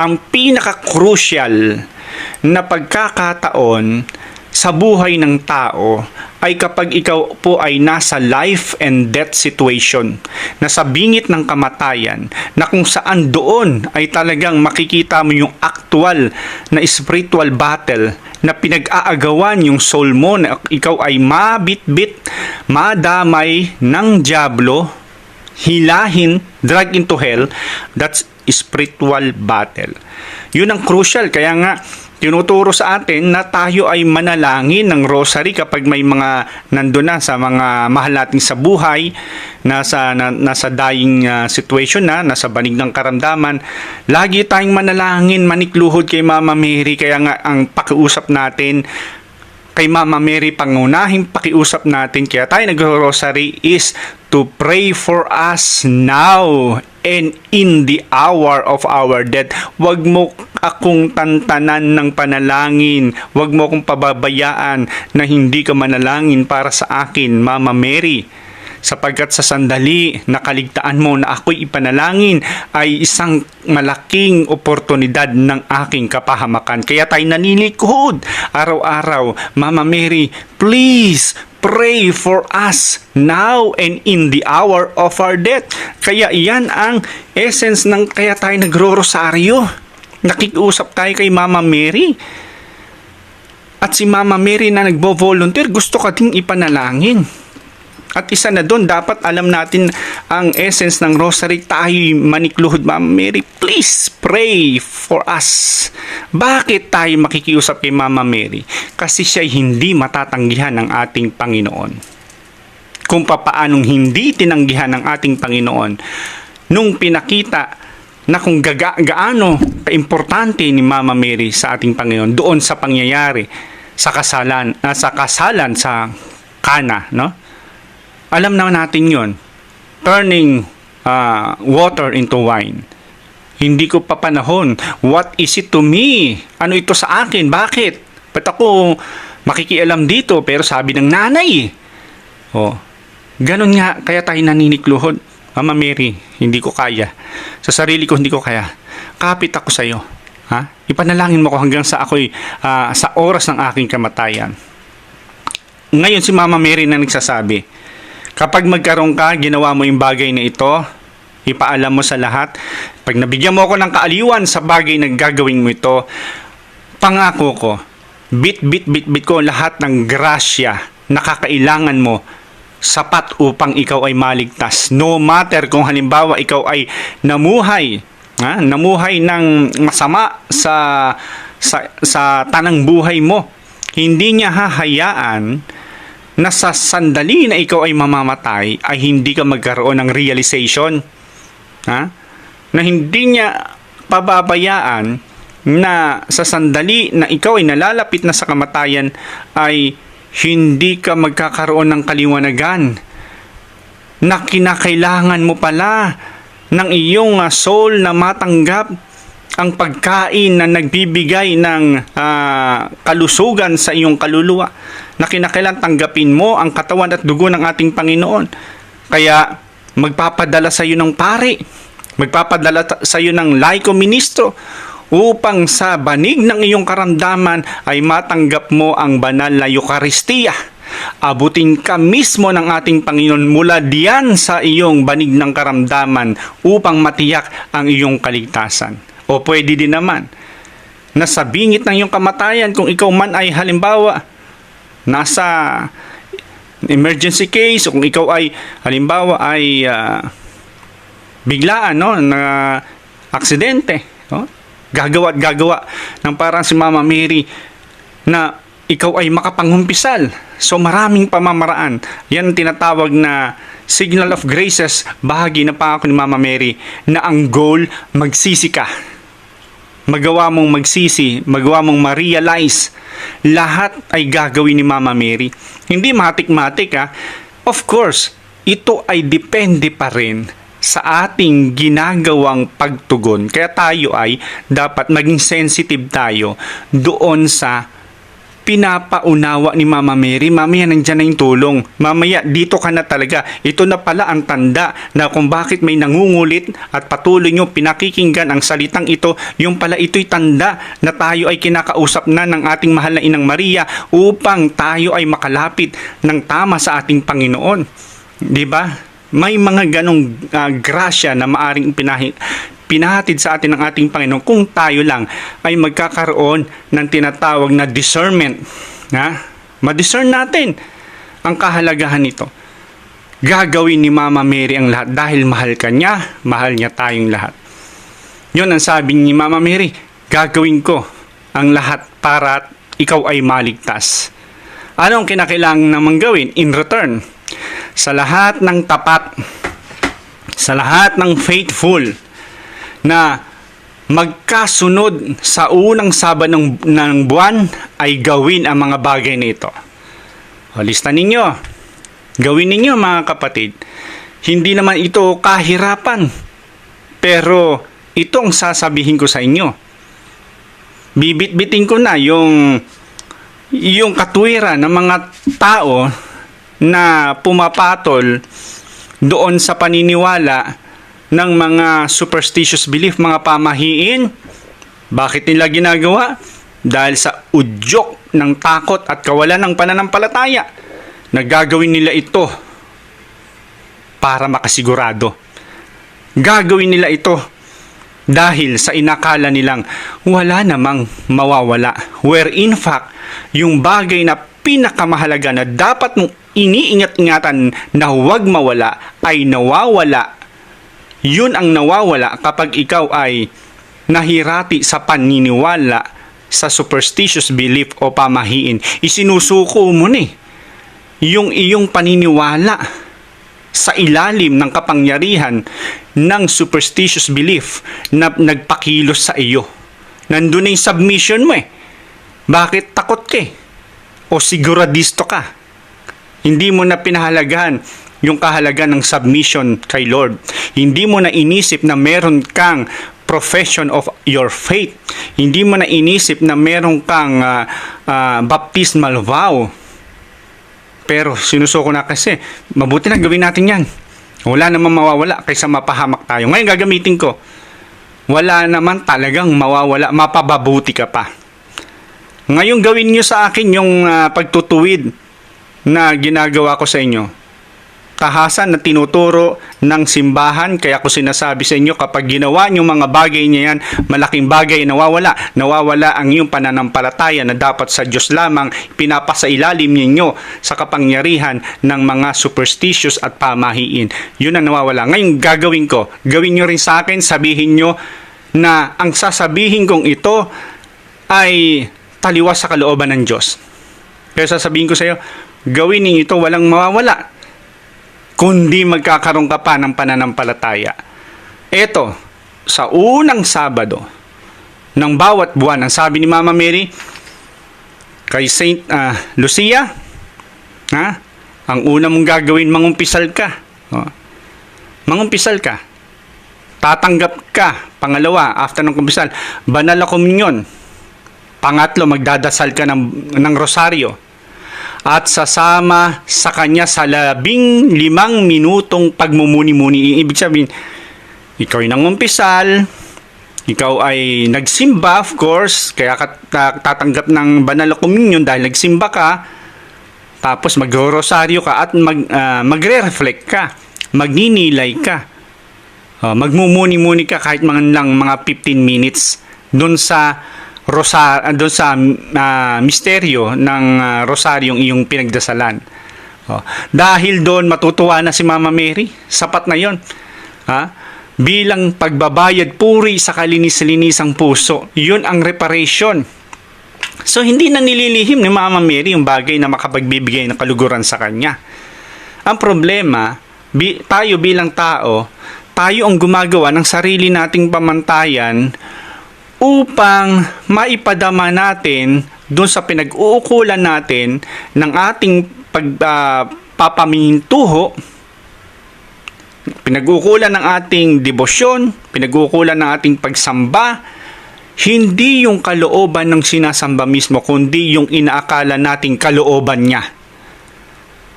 ang pinaka-crucial na pagkakataon sa buhay ng tao ay kapag ikaw po ay nasa life and death situation, nasa bingit ng kamatayan, na kung saan doon ay talagang makikita mo yung actual na spiritual battle na pinag-aagawan yung soul mo, na ikaw ay mabitbit, madamay ng diablo, hilahin, drag into hell. That's spiritual battle. Yun ang crucial. Kaya nga tinuturo sa atin na tayo ay manalangin ng rosary kapag may mga nandun na sa mga mahal natin sa buhay, nasa dying situation na, nasa banig ng karamdaman. Lagi tayong manalangin, manikluhod kay Mama Mary. Kaya nga ang pakiusap natin kay Mama Mary, pangunahing pakiusap natin kaya tayo nag-rosary is to pray for us now and in the hour of our death. Huwag mo akong tantanan ng panalangin. Huwag mo akong pababayaan na hindi ka manalangin para sa akin, Mama Mary. Sapagkat sa sandali na kaligtaan mo na ako'y ipanalangin ay isang malaking oportunidad ng aking kapahamakan. Kaya tayo nanilikod araw-araw. Mama Mary, please pray for us now and in the hour of our death. Kaya iyan ang essence ng kaya tayo nagro-rosaryo. Nakikiusap tayo kay Mama Mary. At si Mama Mary na nagbo-volunteer, gusto ka ding ipanalangin. At isa na doon, dapat alam natin ang essence ng rosary. Tayo manikluhod, Mama Mary, please pray for us. Bakit tayo makikiusap kay Mama Mary? Kasi siya hindi matatanggihan ng ating Panginoon. Kung papaanong hindi tinanggihan ng ating Panginoon nung pinakita na kung gaano kaimportante ni Mama Mary sa ating Panginoon doon sa pangyayari sa kasalan sa Kana, no? Alam na natin yon, turning water into wine. Hindi ko pa panahon. What is it to me? Ano ito sa akin? Bakit? Ba't ako makikialam dito? Pero sabi ng nanay. Oh, ganun nga, kaya tayo naninikluhod. Mama Mary, hindi ko kaya. Sa sarili ko, hindi ko kaya. Kapit ako sa iyo. Ha? Ipanalangin mo ko hanggang sa ako'y sa oras ng aking kamatayan. Ngayon si Mama Mary na nagsasabi, kapag magkaroon ka, ginawa mo yung bagay na ito, ipaalam mo sa lahat. Pag nabigyan mo ako ng kaaliwan sa bagay na gagawin mo ito, pangako ko, bit ko lahat ng grasya na kakailangan mo, sapat upang ikaw ay maligtas. No matter kung halimbawa ikaw ay namuhay ng masama sa tanang buhay mo, hindi niya hahayaan na sa sandali na ikaw ay mamamatay ay hindi ka magkaroon ng realization. Na hindi niya pababayaan na sa sandali na ikaw ay nalalapit na sa kamatayan ay hindi ka magkakaroon ng kaliwanagan na kinakailangan mo pala ng iyong soul na matanggap ang pagkain na nagbibigay ng kalusugan sa iyong kaluluwa, na kinakailangan tanggapin mo ang katawan at dugo ng ating Panginoon. Kaya magpapadala sa iyo ng pari, magpapadala sa iyo ng laiko ministro upang sa banig ng iyong karamdaman ay matanggap mo ang banal na Eucharistia. Abutin ka mismo ng ating Panginoon mula diyan sa iyong banig ng karamdaman upang matiyak ang iyong kaligtasan. O pwede din naman na sa bingit ng iyong kamatayan, kung ikaw man ay halimbawa nasa emergency case, o kung ikaw ay halimbawa ay biglaan na aksidente, gagawa ng parang si Mama Mary na ikaw ay makapangumpisal. So maraming pamamaraan. Yan tinatawag na signal of graces. Bahagi na pangako ni Mama Mary na ang goal, magsisi ka. Magawa mong magsisi, magawa mong ma-realize. Lahat ay gagawin ni Mama Mary. Hindi matik-matik Of course, ito ay depende pa rin sa ating ginagawang pagtugon. Kaya tayo ay dapat maging sensitive tayo doon sa pinapaunawa ni Mama Mary, mamaya nandyan na yung tulong. Mamaya dito ka na talaga. Ito na pala ang tanda na kung bakit may nangungulit at patuloy nyo pinakikinggan ang salitang ito. Yung pala ito'y tanda na tayo ay kinakausap na ng ating mahal na Inang Maria upang tayo ay makalapit ng tama sa ating Panginoon. Diba? May mga ganong grasya na maaring pinahatid sa atin ng ating Panginoon kung tayo lang ay magkakaroon ng tinatawag na discernment. Ma-discern natin ang kahalagahan nito. Gagawin ni Mama Mary ang lahat dahil mahal ka niya, mahal niya tayong lahat. Yun ang sabi ni Mama Mary, gagawin ko ang lahat para ikaw ay maligtas. Ano ang kinakailangan namang gawin in return? Sa lahat ng tapat, sa lahat ng faithful, na magkasunod sa unang Sabado ng buwan ay gawin ang mga bagay nito. O, lista ninyo. Gawin ninyo mga kapatid. Hindi naman ito kahirapan. Pero ito ang sasabihin ko sa inyo. Bibit-bitin ko na yung katwiran ng mga tao na pumapatol doon sa paniniwala ng mga superstitious belief, mga pamahiin. Bakit nila ginagawa? Dahil sa udyok ng takot at kawalan ng pananampalataya. Nagagawin nila ito para makasigurado. Gagawin nila ito dahil sa inakala nilang wala namang mawawala. Where in fact, yung bagay na pinakamahalaga na dapat mong iniingat-ingatan na huwag mawala ay nawawala. Yun ang nawawala kapag ikaw ay nahirati sa paniniwala sa superstitious belief o pamahiin. Isinusuko mo yung iyong paniniwala sa ilalim ng kapangyarihan ng superstitious belief na nagpakilos sa iyo. Nandun na yung submission mo Bakit takot ka o siguradisto ka? Hindi mo na pinahalagahan yung kahalagan ng submission kay Lord. Hindi mo na inisip na meron kang profession of your faith. Hindi mo na inisip na meron kang baptismal vow. Pero sinusuko na kasi, mabuti na gawin natin yan. Wala namang mawawala kaysa mapahamak tayo. Ngayon gagamitin ko. Wala naman talagang mawawala, mapababuti ka pa. Ngayon gawin nyo sa akin yung pagtutuwid na ginagawa ko sa inyo. Tahasan na tinuturo ng simbahan, kaya ko sinasabi sa inyo, kapag ginawa nyo mga bagay niya yan, malaking bagay nawawala. Nawawala ang iyong pananampalataya na dapat sa Diyos lamang, pinapasailalim ninyo sa kapangyarihan ng mga superstitious at pamahiin. Yun ang nawawala. Ngayon gagawin ko, gawin nyo rin sa akin, sabihin nyo na ang sasabihin kong ito ay taliwas sa kalooban ng Diyos. Kaya sasabihin ko sa iyo, gawin ninyo ito, walang mawawala kundi magkakaroon ka pa ng pananampalataya. Ito, sa unang Sabado ng bawat buwan, ang sabi ni Mama Mary kay Saint Lucia, ang una mong gagawin, mangumpisal ka. Mangumpisal ka. Tatanggap ka. Pangalawa, after ng kumpisal, banal na komunyon. Pangatlo, magdadasal ka ng rosaryo. At sasama sa kanya sa 15 minutong pagmumuni-muni. Ibig sabihin, ikaw ay nangumpisal, ikaw ay nagsimba, of course, kaya ka tatanggap ng banal na komunyon dahil nagsimba ka, tapos mag-rosaryo ka at magre-reflect ka, magninilay ka, magmumuni-muni ka kahit mga 15 minutes doon sa misteryo ng rosaryong iyong pinagdasalan. Dahil doon matutuwa na si Mama Mary, sapat na yon. Bilang pagbabayad puri sa kalinis-linisang puso, yun ang reparation. So hindi na nililihim ni Mama Mary yung bagay na makapagbibigay ng kaluguran sa kanya. Ang problema, tayo bilang tao, tayo ang gumagawa ng sarili nating pamantayan upang maipadama natin doon sa pinag-uukulan natin ng ating pagpapamihintuho, pinag-uukulan ng ating debosyon, pinag-uukulan ng ating pagsamba, Hindi yung kalooban ng sinasamba mismo, kundi yung inaakala nating kalooban niya.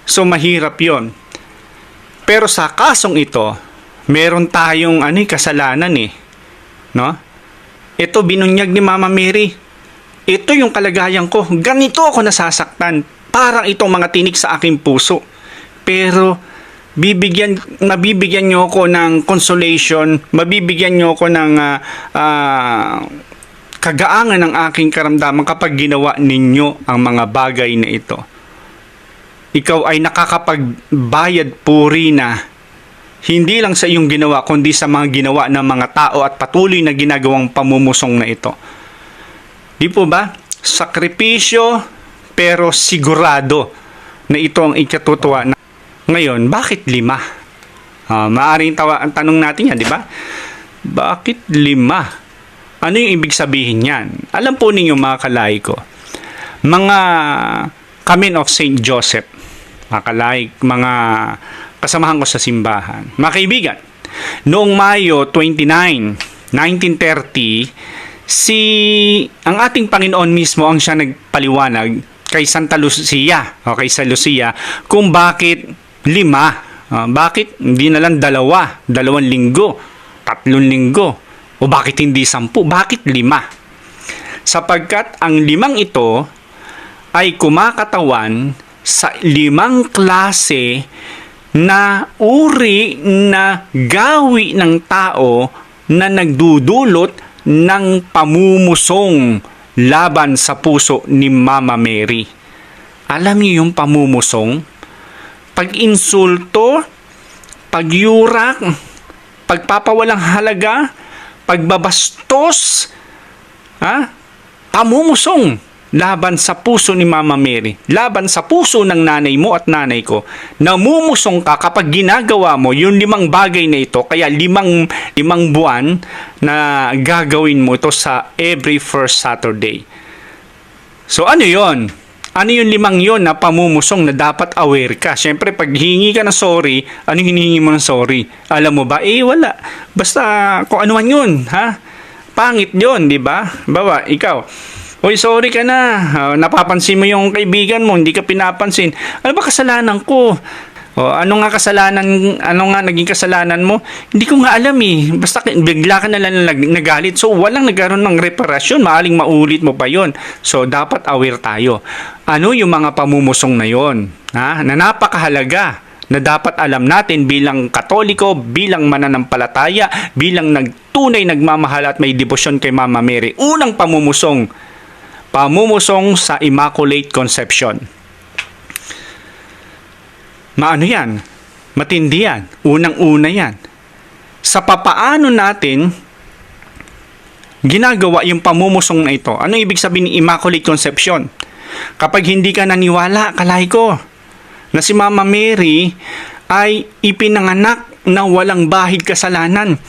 So mahirap yon. Pero sa kasong ito, meron tayong kasalanan no? Ito binunyag ni Mama Mary. Ito yung kalagayan ko. Ganito ako nasasaktan. Parang itong mga tinik sa aking puso. Pero mabibigyan niyo ako ng consolation, mabibigyan niyo ako ng kagaangan ng aking karamdaman kapag ginawa ninyo ang mga bagay na ito. Ikaw ay nakakapagbayad puri na hindi lang sa iyong ginawa, kundi sa mga ginawa ng mga tao at patuloy na ginagawang pamumusong na ito. Di po ba? Sakripisyo, pero sigurado na ito ang ikatutuwa na. Ngayon, bakit 5? Maaaring tanong natin yan, di ba? Bakit 5? Ano yung ibig sabihin yan? Alam po ninyo mga kalahi ko, mga Kamen of St. Joseph, mga kalahi, mga kasamahan ko sa simbahan, mga kaibigan, noong Mayo 29, 1930, ang ating Panginoon mismo ang siya nagpaliwanag kay Santa Lucia o kay Sa Lucia kung bakit 5. Bakit hindi na lang 2 linggo, 3 linggo, o bakit hindi 10? Bakit 5? Sapagkat ang 5 ito ay kumakatawan sa 5 klase na uri na gawi ng tao na nagdudulot ng pamumusong laban sa puso ni Mama Mary. Alam niyo yung pamumusong? Pag-insulto, pagyurak, pagpapawalang halaga, pagbabastos, pamumusong laban sa puso ni Mama Mary, laban sa puso ng nanay mo at nanay ko. Namumusong ka kapag ginagawa mo yung 5 bagay na ito, kaya 5 buwan na gagawin mo ito sa every first Saturday. So ano yon? Ano yung 5 yon na pamumusong na dapat aware ka? Siyempre, pag hingi ka ng sorry, ano hinihingi mo ng sorry? Alam mo ba? Wala. Basta kung ano man yun, Pangit yun, di ba? Bawa, ikaw, "Uy, sorry ka na. Napapansin mo yung kaibigan mo, hindi ka pinapansin. Ano ba kasalanan ko? Ano nga naging kasalanan mo? Hindi ko nga alam Basta bigla ka na lang nagalit." So, walang nagkaroon ng reparasyon. Maaling maulit mo pa yon. So, dapat aware tayo. Ano yung mga pamumusong na yon? Na napakahalaga na dapat alam natin bilang Katoliko, bilang mananampalataya, bilang tunay nagmamahal at may debosyon kay Mama Mary. Unang pamumusong sa Immaculate Conception. Maano yan? Matindi yan. Unang-una yan. Sa papaano natin ginagawa yung pamumusong na ito? Ano ibig sabihin ng Immaculate Conception? Kapag hindi ka naniwala, kalahi ko, na si Mama Mary ay ipinanganak na walang bahid kasalanan,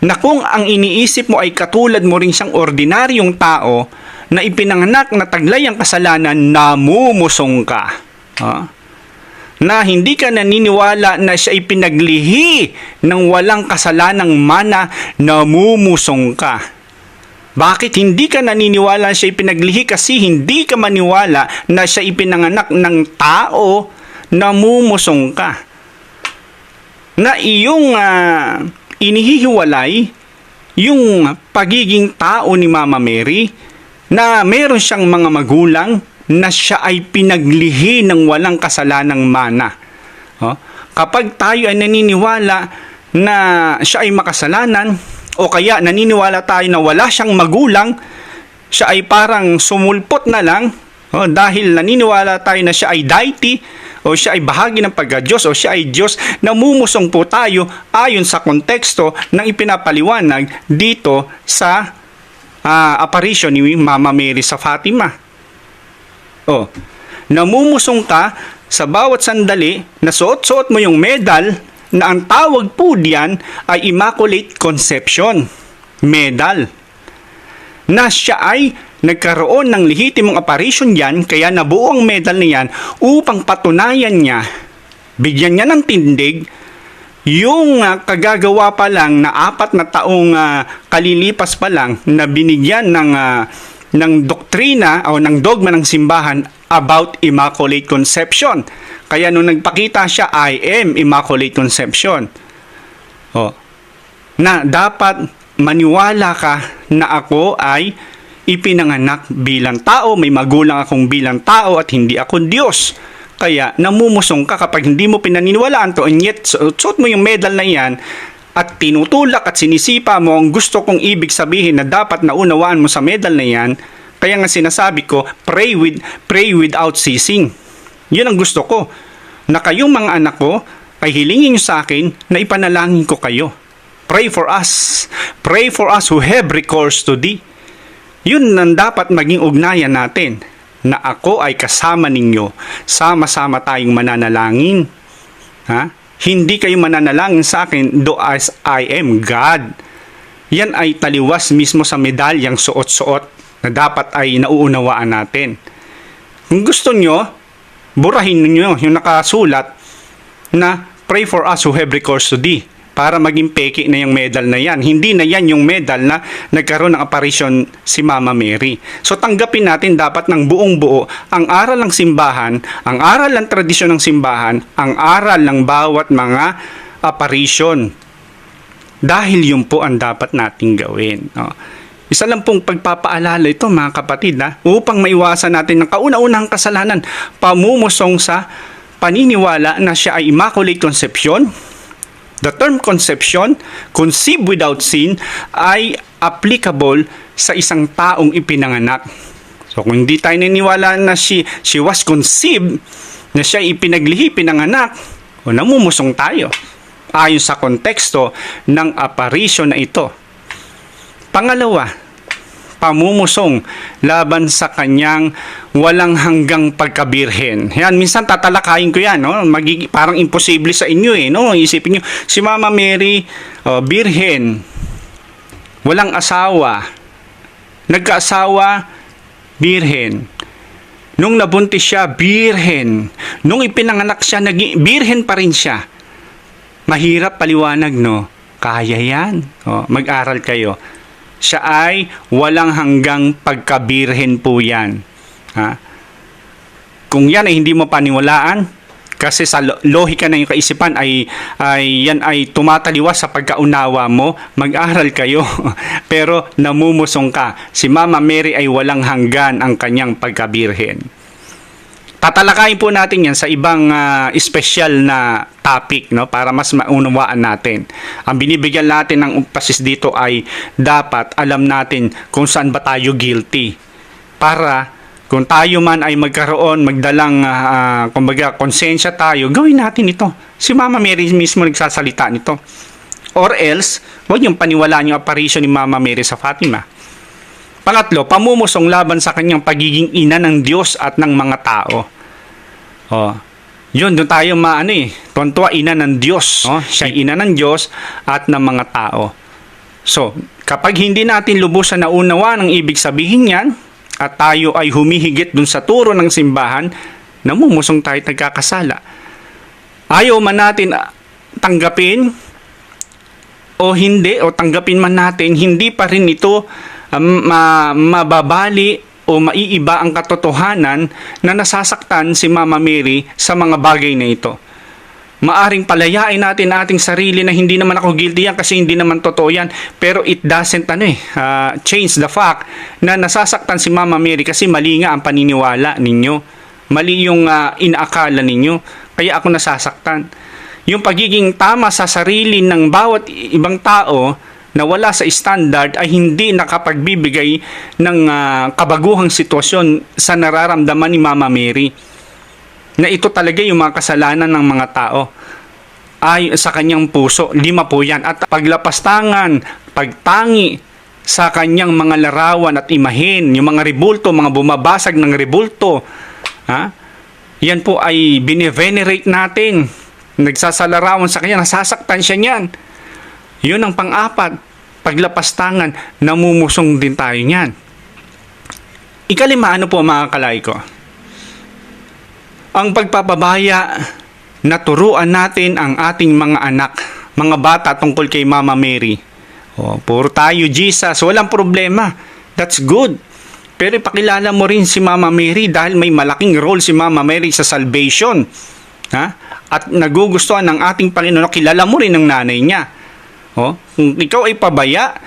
na kung ang iniisip mo ay katulad mo rin siyang ordinaryong tao na ipinanganak na taglay ang kasalanan, namumusong ka. Na hindi ka naniniwala na siya ipinaglihi ng walang kasalanang mana, namumusong ka. Bakit hindi ka naniniwala na siya ipinaglihi? Kasi hindi ka maniwala na siya ipinanganak ng tao, namumusong ka. Na iyong inihihiwalay yung pagiging tao ni Mama Mary, na meron siyang mga magulang na siya ay pinaglihi ng walang kasalanang mana. Kapag tayo ay naniniwala na siya ay makasalanan, o kaya naniniwala tayo na wala siyang magulang, siya ay parang sumulpot na lang, dahil naniniwala tayo na siya ay deity, o siya ay bahagi ng pagka-Diyos, o siya ay Diyos, namumusong po tayo ayon sa konteksto ng ipinapaliwanag dito sa apparition ni Mama Mary sa Fatima. Namumusong ka sa bawat sandali na suot-suot mo yung medal, na ang tawag po diyan ay Immaculate Conception medal. Na siya ay nagkaroon ng lehitimong apparition yan, kaya nabuo ang medal na yan upang patunayan niya, bigyan niya ng tindig, Yung kagagawa pa lang na 4 na taong kalilipas pa lang na binigyan ng doktrina o ng dogma ng simbahan about Immaculate Conception. Kaya nung nagpakita siya, I am Immaculate Conception. Na dapat maniwala ka na ako ay ipinanganak bilang tao, may magulang akong bilang tao at hindi ako Diyos. Kaya namumusong ka kapag hindi mo pinaniniwalaan to, and yet suot mo yung medal na yan at tinutulak at sinisipa mo ang gusto kong ibig sabihin na dapat naunawaan mo sa medal na yan. Kaya nga sinasabi ko, pray without ceasing. Yun ang gusto ko, na kayong mga anak ko ay hilingin nyo sa akin na ipanalangin ko kayo. Pray for us who have recourse to thee. Yun ang dapat maging ugnayan natin, na ako ay kasama ninyo, sama-sama tayong mananalangin. Hindi kayo mananalangin sa akin, do as I am God. Yan ay taliwas mismo sa medalyang suot-suot na dapat ay nauunawaan natin. Kung gusto nyo, burahin ninyo yung nakasulat na pray for us who have recourse to thee, para maging peke na yung medal na yan. Hindi na yan yung medal na nagkaroon ng apparition si Mama Mary. So tanggapin natin dapat ng buong buo ang aral ng simbahan, ang aral ng tradisyon ng simbahan, ang aral ng bawat mga apparition. Dahil yun po ang dapat nating gawin. Isa lang pong pagpapaalala ito, mga kapatid, upang maiwasan natin ng kauna-unahang kasalanan, pamumusong sa paniniwala na siya ay Immaculate Conception. The term conception, conceived without sin, ay applicable sa isang taong ipinanganak. So kung hindi tayo naniniwala na she was conceived, na siya ipinaglihi, pinanganak, o namumusong tayo ayon sa konteksto ng apparition na ito. Pangalawa, pamumusong laban sa kanyang walang hanggang pagkabirhen. Yan, minsan tatalakayin ko yan, parang imposible sa inyo Isipin niyo, si Mama Mary, birhen, walang asawa, nagkaasawa, birhen. Nung nabuntis siya, birhen. Nung ipinanganak siya, birhen pa rin siya. Mahirap paliwanag, Kaya yan. Mag-aral kayo. Siya ay walang hanggang pagkabirhen po yan. Kung yan ay hindi mo paniwalaan, kasi sa lohika na yung kaisipan yan ay tumataliwas sa pagkaunawa mo, mag-aral kayo. Pero namumusong ka. Si Mama Mary ay walang hanggan ang kanyang pagkabirhen. Tatalakayin po natin yan sa ibang espesyal na topic, para mas maunawaan natin. Ang binibigyan natin ng emphasis dito ay dapat alam natin kung saan ba tayo guilty. Para kung tayo man ay magdalang konsensya tayo, gawin natin ito. Si Mama Mary mismo nagsasalita nito. Or else, huwag yung paniwalaan yung apparition ni Mama Mary sa Fatima. Pangatlo, pamumusong laban sa kanyang pagiging ina ng Diyos at ng mga tao. Yun, doon tayo tuwa ina ng Diyos. Siya ina ng Diyos at ng mga tao. So, kapag hindi natin lubusan na unawa ng ibig sabihin yan, at tayo ay humihigit dun sa turo ng simbahan, namumusong tayo nagkakasala. Ayaw man natin tanggapin o hindi, o tanggapin man natin, hindi pa rin ito mababali o maiiba ang katotohanan na nasasaktan si Mama Mary sa mga bagay na ito. Maaring palayain natin ating sarili na hindi naman ako guilty yan kasi hindi naman totoo yan. Pero it doesn't change the fact na nasasaktan si Mama Mary kasi mali nga ang paniniwala ninyo. Mali yung inaakala ninyo. Kaya ako nasasaktan. Yung pagiging tama sa sarili ng bawat ibang tao na wala sa standard ay hindi nakapagbibigay ng kabaguhang sitwasyon sa nararamdaman ni Mama Mary. Na ito talaga yung mga kasalanan ng mga tao ay sa kanyang puso. 5 po yan. At paglapastangan, pagtangi sa kanyang mga larawan at imahin, yung mga rebulto, mga bumabasag ng rebulto, yan po ay bine-venerate natin. Nagsasalarawan sa kanya, nasasaktan siya niyan. Yun ang pang-4, paglapastangan, namumusong din tayo niyan. 5, po mga kalaiko? Ang pagpapabaya na turuan natin ang ating mga anak mga bata tungkol kay Mama Mary. Puro tayo, Jesus, walang problema. That's good. Pero ipakilala mo rin si Mama Mary dahil may malaking role si Mama Mary sa salvation. Ha? At nagugustuhan ng ating Panginoon, kilala mo rin ng nanay niya. Kung ikaw ay pabaya,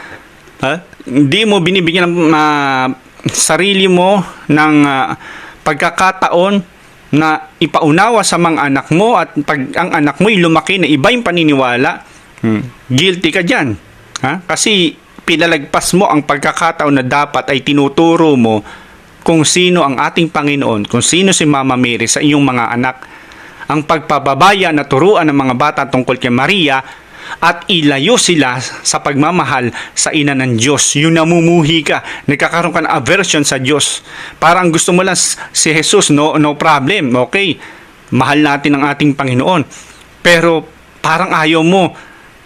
hindi mo binibigyan ng sarili mo ng pagkakataon na ipaunawa sa mga anak mo, at pag ang anak mo ay lumaki na iba yung paniniwala, guilty ka dyan. Kasi pinalagpas mo ang pagkakataon na dapat ay tinuturo mo kung sino ang ating Panginoon, kung sino si Mama Mary sa iyong mga anak. Ang pagpapabaya na turuan ng mga bata tungkol kay Maria at ilayo sila sa pagmamahal sa ina ng Diyos. Yung namumuhi ka, nagkakaroon ka ng aversion sa Diyos. Parang gusto mo lang si Jesus, no problem, okay. Mahal natin ang ating Panginoon. Pero parang ayaw mo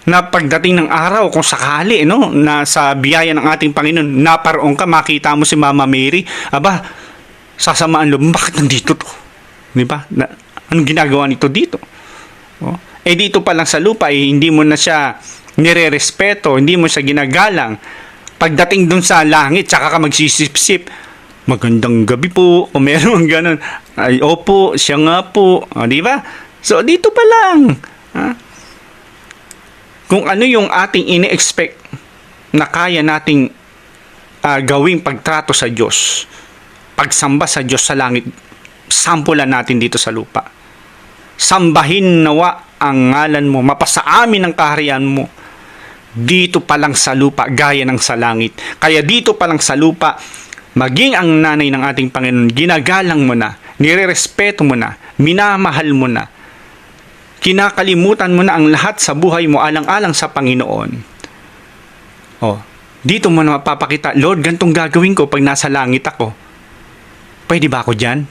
na pagdating ng araw, kung sakali, na sa biyaya ng ating Panginoon, naparoon ka, makita mo si Mama Mary, sasamaan loob, bakit nandito to? Di ba? Anong ginagawa nito dito? Dito pa lang sa lupa, hindi mo na siya nire-respeto, hindi mo siya ginagalang. Pagdating dun sa langit, tsaka ka magsisip-sip, magandang gabi po, o meron ganun, ay opo, siya nga po, di ba? So, dito pa lang, kung ano yung ating ini-expect na kaya nating gawing pagtrato sa Diyos, pagsamba sa Diyos sa langit, sampulan natin dito sa lupa. Sambahin nawa ang ngalan mo, mapasa amin ang kaharian mo dito pa lang sa lupa, gaya ng sa langit. Kaya dito pa lang sa lupa, maging ang nanay ng ating Panginoon, ginagalang mo na, nirerespeto mo na, minamahal mo na, kinakalimutan mo na ang lahat sa buhay mo alang-alang sa Panginoon. Dito mo na mapapakita, Lord, gantong gagawin ko pag nasa langit ako. Pwede ba ako dyan?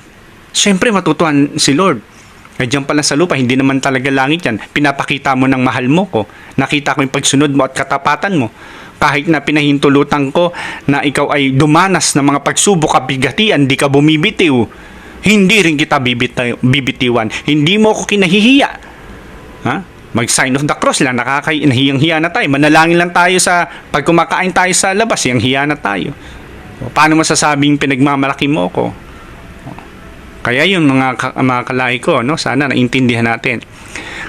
Siyempre matutuhan si Lord. Diyan pala sa lupa, hindi naman talaga langit yan. Pinapakita mo ng mahal mo ko. Nakita ko yung pagsunod mo at katapatan mo. Kahit na pinahintulutan ko na ikaw ay dumanas ng mga pagsubok, kabigatian, di ka bumibitiw. Hindi rin kita bibitiwan. Hindi mo ako kinahihiya. Mag-sign of the cross lang, nahiyang-hiya na tayo. Manalangin lang tayo pag kumakain tayo sa labas, hiyang-hiya na tayo. Paano masasabing pinagmamalaki mo ko? Kaya yun mga kalay ko, sana naintindihan natin.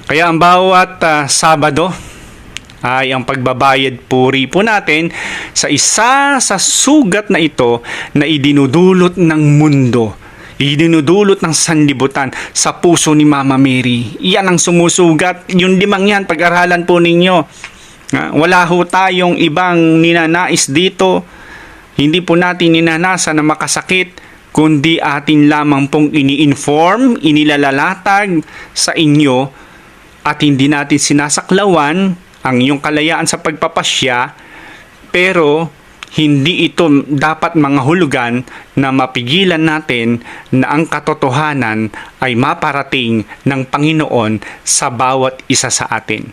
Kaya ang bawat Sabado ay ang pagbabayad puri po natin sa isa sa sugat na ito na idinudulot ng mundo, idinudulot ng sanlibutan sa puso ni Mama Mary. Iyan ang sumusugat. Yung 5 yan, pag-aralan po ninyo. Wala ho tayong ibang ninanais dito. Hindi po natin ninanasa na makasakit, kundi atin lamang pong ini-inform, inilalalatag sa inyo, at hindi natin sinasaklawan ang iyong kalayaan sa pagpapasya, pero hindi ito dapat mga hulugan na mapigilan natin na ang katotohanan ay maparating ng Panginoon sa bawat isa sa atin.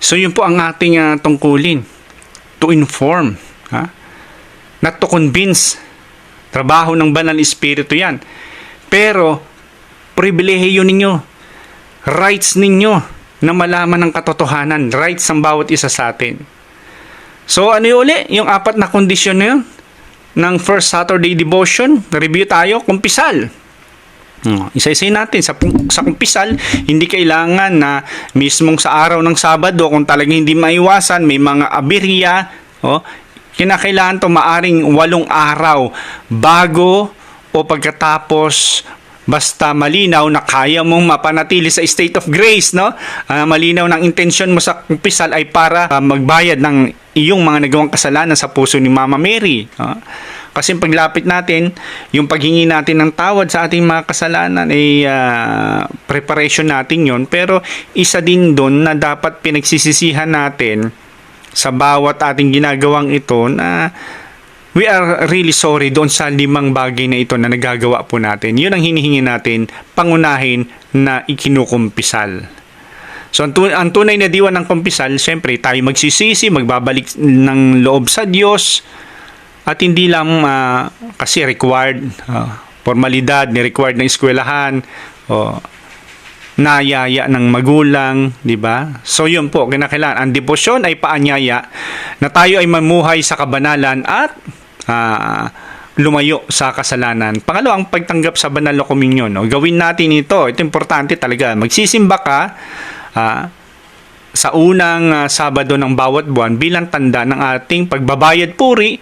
So yun po ang ating tungkulin, to inform, not to convince. Trabaho ng Banal Espiritu yan. Pero, pribilehiyo ninyo, rights ninyo na malaman ng katotohanan, rights ng bawat isa sa atin. So, ano yung uli? Yung 4 na kondisyon na yun ng First Saturday Devotion. Review tayo, kumpisal. Isa-isay natin sa kumpisal, hindi kailangan na mismong sa araw ng Sabado, kung talagang hindi maiwasan, may mga aberya, kinakailangan to maaring 8 araw bago o pagkatapos, basta malinaw na kaya mong mapanatili sa state of grace, malinaw ng intensyon mo sa kumpisal ay para magbayad ng iyong mga nagawang kasalanan sa puso ni Mama Mary. Kasi paglapit natin, yung paghingi natin ng tawad sa ating mga kasalanan ay preparation natin yon, pero isa din doon na dapat pinagsisisihan natin sa bawat ating ginagawang ito na we are really sorry doon sa 5 bagay na ito na nagagawa po natin. Yun ang hinihingi natin, pangunahin na ikinukumpisal. So ang tunay na diwa ng kumpisal, siyempre tayo magsisisi, magbabalik ng loob sa Diyos, at hindi lang kasi required, formalidad, ni-required ng eskwelahan, nayaya ng magulang, di ba? So yun po, kinakailangan. Ang debosyon ay paanyaya na tayo ay mamuhay sa kabanalan at lumayo sa kasalanan. Pangalawa, ang pagtanggap sa banal na komunyon. No? Gawin natin ito. Ito importante talaga. Magsisimba ka sa unang Sabado ng bawat buwan bilang tanda ng ating pagbabayad puri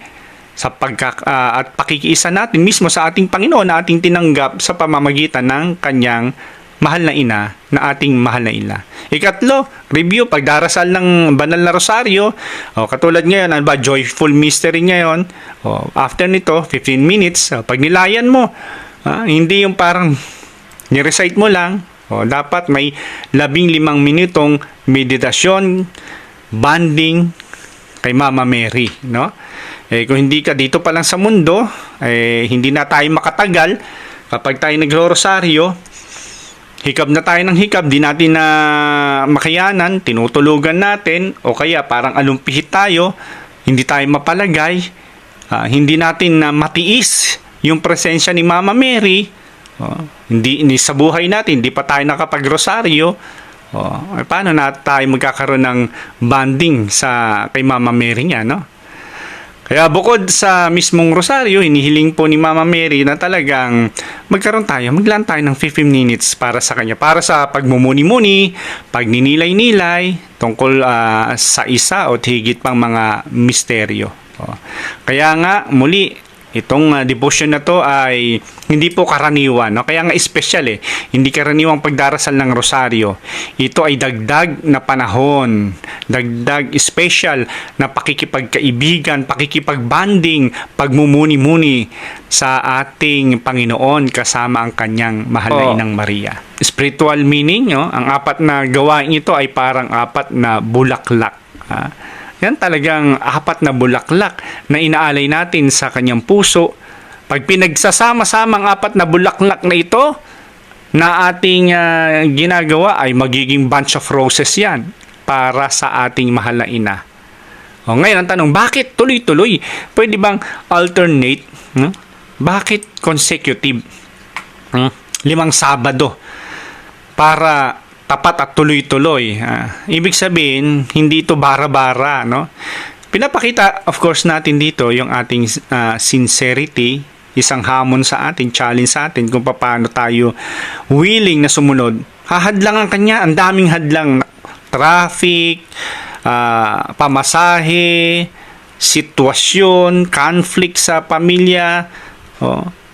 sa at pakikiisa natin mismo sa ating Panginoon na ating tinanggap sa pamamagitan ng kanyang mahal na ina, na ating mahal na ina. Ikatlo, review, pagdarasal ng banal na rosaryo. Katulad ngayon, ano ba, joyful mystery ngayon. After nito, 15 minutes, pag nilayan mo, hindi yung parang ni-recite mo lang. Dapat may 15 minutong meditasyon, bonding kay Mama Mary, no? Kung hindi ka dito pa lang sa mundo, hindi na tayo makatagal kapag tayo nagro-rosaryo. Hikab na tayo ng hikab, di natin na makayanan, tinutulugan natin, o kaya parang alumpihit tayo, hindi tayo mapalagay, hindi natin na matiis yung presensya ni Mama Mary, hindi sa buhay natin, hindi pa tayo nakapag-rosaryo, paano na tayo magkakaroon ng bonding kay Mama Mary niya, no? Kaya bukod sa mismong rosaryo, hinihiling po ni Mama Mary na talagang maglaan tayo ng 15 minutes para sa kanya. Para sa pagmumuni-muni, pagninilay-nilay, tungkol sa isa o higit pang mga misteryo. Kaya nga, muli, itong devotion na to ay hindi po karaniwan. No? Kaya nga special Hindi karaniwang pagdarasal ng rosaryo. Ito ay dagdag na panahon. Dagdag special na pakikipagkaibigan, pakikipagbanding, pagmumuni-muni sa ating Panginoon kasama ang kanyang mahal na Inang Maria. Spiritual meaning, ang apat na gawain ito ay parang apat na bulaklak. Yan talagang apat na bulaklak na inaalay natin sa kanyang puso. Pag pinagsasama-sama ang apat na bulaklak na ito na ating ginagawa ay magiging bunch of roses yan para sa ating mahal na ina. Ngayon ang tanong, bakit tuloy-tuloy? Pwede bang alternate? Bakit consecutive? 5 Sabado para tapat at tuloy-tuloy. Ibig sabihin, hindi ito bara-bara, no? Pinapakita, of course, natin dito yung ating sincerity, isang hamon sa atin, challenge sa atin kung paano tayo willing na sumunod. Hahadlang ang kanya, ang daming hadlang. Traffic, pamasahe, sitwasyon, conflict sa pamilya,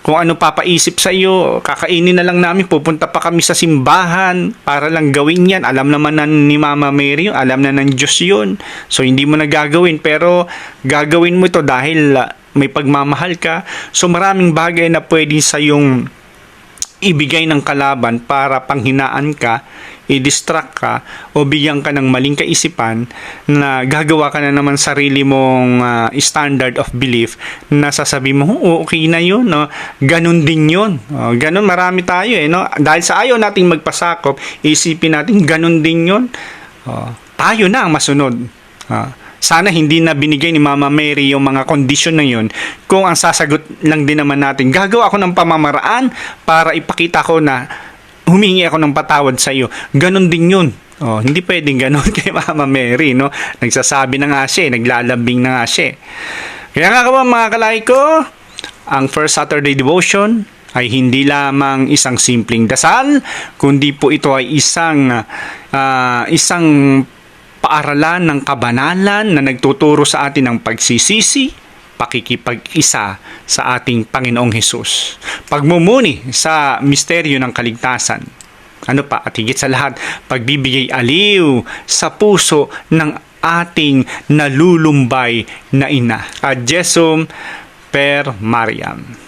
kung ano papaisip sa iyo, kakainin na lang namin, pupunta pa kami sa simbahan para lang gawin yan. Alam naman na ni Mama Mary, alam na ng Diyos yun. So, hindi mo na gagawin, pero gagawin mo ito dahil may pagmamahal ka. So, maraming bagay na pwede sa yung ibigay ng kalaban para panghinaan ka, i-distract ka, o bigyan ka ng maling kaisipan na gagawa ka na naman sarili mong standard of belief na sasabi mo, okay na yun, no? Ganun din yun. Ganun, marami tayo, no? Dahil sa ayaw nating magpasakop, isipin natin, ganun din yun. Tayo na ang masunod. Sana hindi na binigay ni Mama Mary yung mga kondisyon na yun. Kung ang sasagot lang din naman natin, gagawa ako ng pamamaraan para ipakita ko na humingi ako ng patawad sa iyo. Ganon din yun. Hindi pwedeng ganon kay Mama Mary, no? Nagsasabi na nga siya, naglalambing na nga siya. Kaya nga mga kalay ko, ang First Saturday Devotion ay hindi lamang isang simpleng dasal, kundi po ito ay isang paaralan ng kabanalan na nagtuturo sa atin ng pagsisisi, pakikipag-isa sa ating Panginoong Hesus. Pagmumuni sa misteryo ng kaligtasan. Ano pa? At higit sa lahat, pagbibigay aliw sa puso ng ating nalulumbay na ina. Ad Jesum per Mariam.